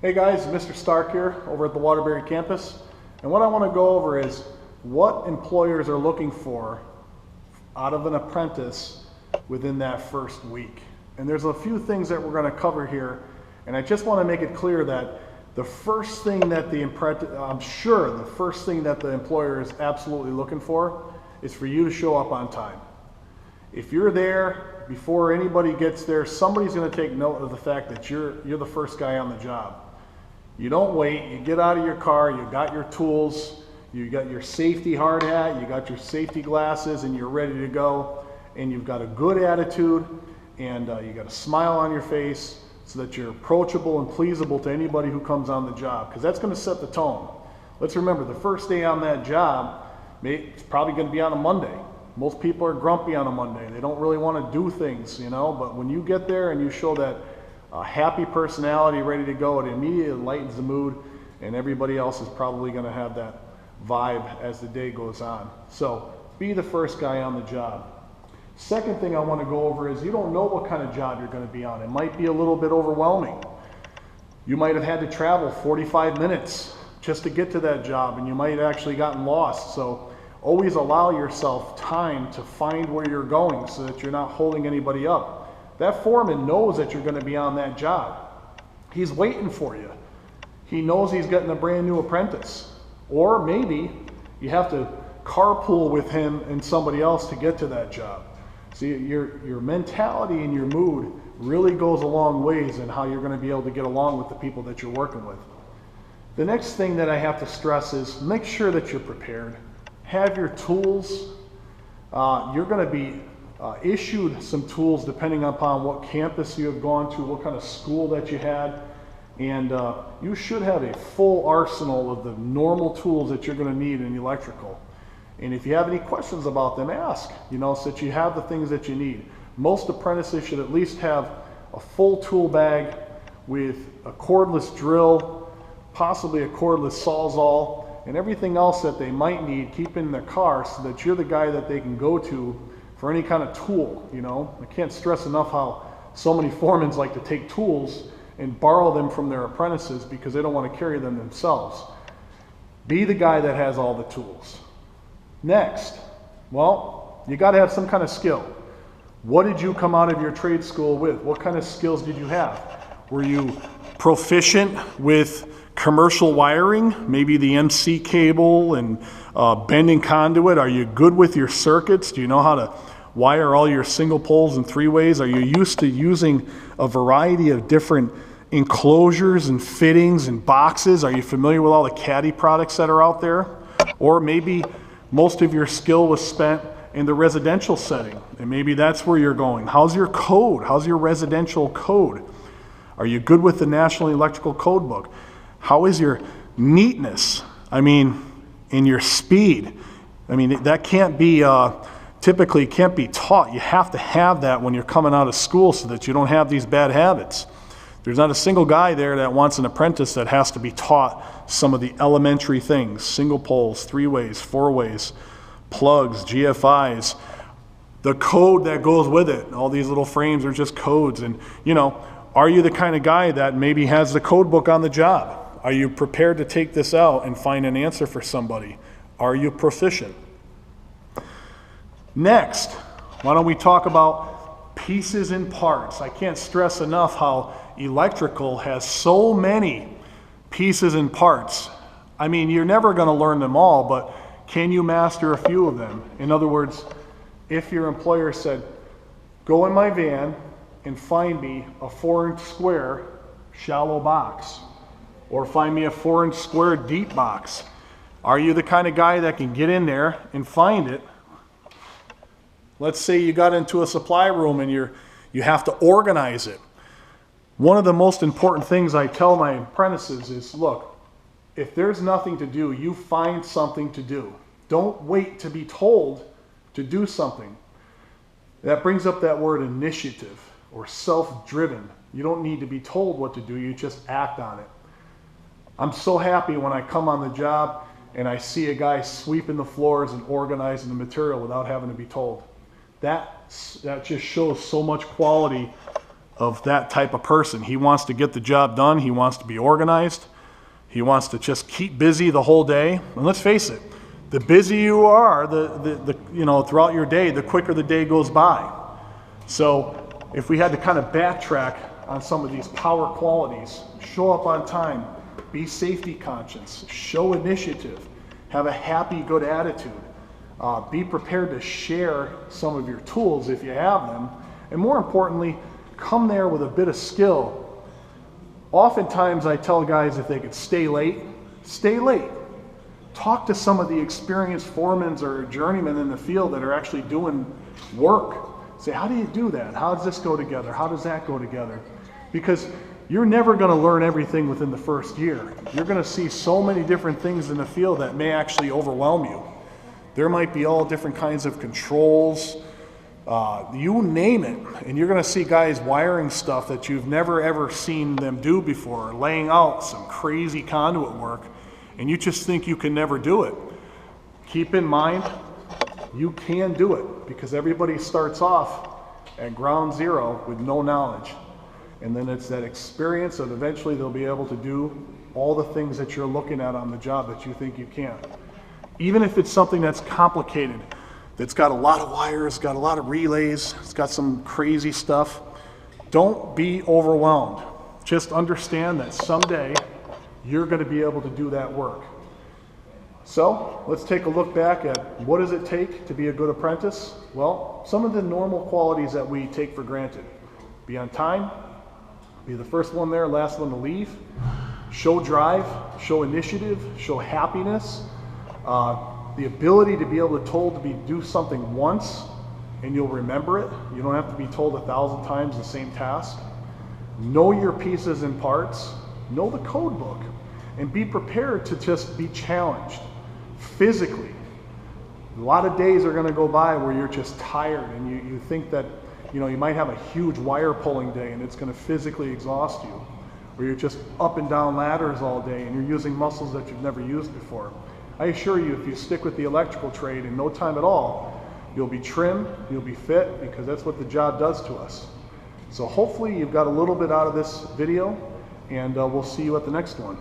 Hey guys, Mr. Stark here over at the Waterbury campus. And what I want to go over is what employers are looking for out of an apprentice within that first week. And there's a few things that we're going to cover here. And I just want to make it clear that the first thing that the apprentice, I'm sure the first thing that the employer is absolutely looking for is for you to show up on time. If you're there before anybody gets there, somebody's going to take note of the fact that you're the first guy on the job. You don't wait, you get out of your car, you got your tools, you got your safety hard hat, you got your safety glasses, and you're ready to go. And you've got a good attitude, and you got a smile on your face so that you're approachable and pleasable to anybody who comes on the job, because that's going to set the tone. Let's remember, the first day on that job, it's probably going to be on a Monday. Most people are grumpy on a Monday. They don't really want to do things, you know, but when you get there and you show that happy personality ready to go, it immediately lightens the mood, and everybody else is probably going to have that vibe as the day goes on. So be the first guy on the job. Second thing I want to go over is you don't know what kind of job you're going to be on. It might be a little bit overwhelming. You might have had to travel 45 minutes just to get to that job, and you might have actually gotten lost. So always allow yourself time to find where you're going so that you're not holding anybody up. That foreman knows that you're going to be on that job. He's waiting for you. He knows he's getting a brand new apprentice. Or maybe you have to carpool with him and somebody else to get to that job. See, your mentality and your mood really goes a long ways in how you're going to be able to get along with the people that you're working with. The next thing that I have to stress is make sure that you're prepared. Have your tools. You're going to be issued some tools depending upon what campus you have gone to, what kind of school that you had, and you should have a full arsenal of the normal tools that you're going to need in electrical. And if you have any questions about them, ask, you know, so that you have the things that you need. Most apprentices should at least have a full tool bag with a cordless drill, possibly a cordless sawzall, and everything else that they might need, keep in their car so that you're the guy that they can go to for any kind of tool. You know, I can't stress enough how so many foremen like to take tools and borrow them from their apprentices because they don't want to carry them themselves. Be the guy that has all the tools. Next, well, you got to have some kind of skill. What did you come out of your trade school with? What kind of skills did you have? Were you proficient with commercial wiring, maybe the MC cable and bending conduit? Are you good with your circuits? Do you know how to wire all your single poles and three ways? Are you used to using a variety of different enclosures and fittings and boxes? Are you familiar with all the caddy products that are out there? Or maybe most of your skill was spent in the residential setting, and maybe that's where you're going. How's your code? How's your residential code? Are you good with the National Electrical Code Book? How is your neatness? I mean, in your speed. I mean, that can't be, typically can't be taught. You have to have that when you're coming out of school so that you don't have these bad habits. There's not a single guy there that wants an apprentice that has to be taught some of the elementary things: single poles, three ways, four ways, plugs, GFIs, the code that goes with it. All these little frames are just codes. And, you know, are you the kind of guy that maybe has the code book on the job? Are you prepared to take this out and find an answer for somebody? Are you proficient? Next, why don't we talk about pieces and parts? I can't stress enough how electrical has so many pieces and parts. I mean, you're never going to learn them all, but can you master a few of them? In other words, if your employer said, go in my van and find me a 4-inch square shallow box, or find me a 4-inch square deep box, are you the kind of guy that can get in there and find it? Let's say you got into a supply room and you have to organize it. One of the most important things I tell my apprentices is, look, if there's nothing to do, you find something to do. Don't wait to be told to do something. That brings up that word initiative or self-driven. You don't need to be told what to do, you just act on it. I'm so happy when I come on the job and I see a guy sweeping the floors and organizing the material without having to be told. That just shows so much quality of that type of person. He wants to get the job done. He wants to be organized. He wants to just keep busy the whole day. And let's face it, the busier you are, throughout your day, the quicker the day goes by. So if we had to kind of backtrack on some of these power qualities, show up on time, be safety conscious, show initiative, have a happy, good attitude, be prepared to share some of your tools if you have them, and more importantly, come there with a bit of skill. Oftentimes I tell guys if they could stay late, stay late. Talk to some of the experienced foremen or journeymen in the field that are actually doing work. Say, how do you do that? How does this go together? How does that go together? Because you're never going to learn everything within the first year. You're going to see so many different things in the field that may actually overwhelm you. There might be all different kinds of controls, you name it, and you're going to see guys wiring stuff that you've never ever seen them do before, laying out some crazy conduit work, and you just think you can never do it. Keep in mind, you can do it, because everybody starts off at ground zero with no knowledge. And then it's that experience of eventually they'll be able to do all the things that you're looking at on the job that you think you can. Even if it's something that's complicated, that's got a lot of wires, got a lot of relays, it's got some crazy stuff, don't be overwhelmed. Just understand that someday you're going to be able to do that work. So let's take a look back at what does it take to be a good apprentice? Well, some of the normal qualities that we take for granted. Be on time, be the first one there, last one to leave, show drive, show initiative, show happiness, the ability to be able to do something once and you'll remember it. You don't have to be told 1,000 times the same task. Know your pieces and parts, know the code book, and be prepared to just be challenged physically. A lot of days are going to go by where you're just tired and you think that you might have a huge wire pulling day and it's going to physically exhaust you. Or you're just up and down ladders all day and you're using muscles that you've never used before. I assure you, if you stick with the electrical trade in no time at all, you'll be trim, you'll be fit, because that's what the job does to us. So hopefully you've got a little bit out of this video, and we'll see you at the next one.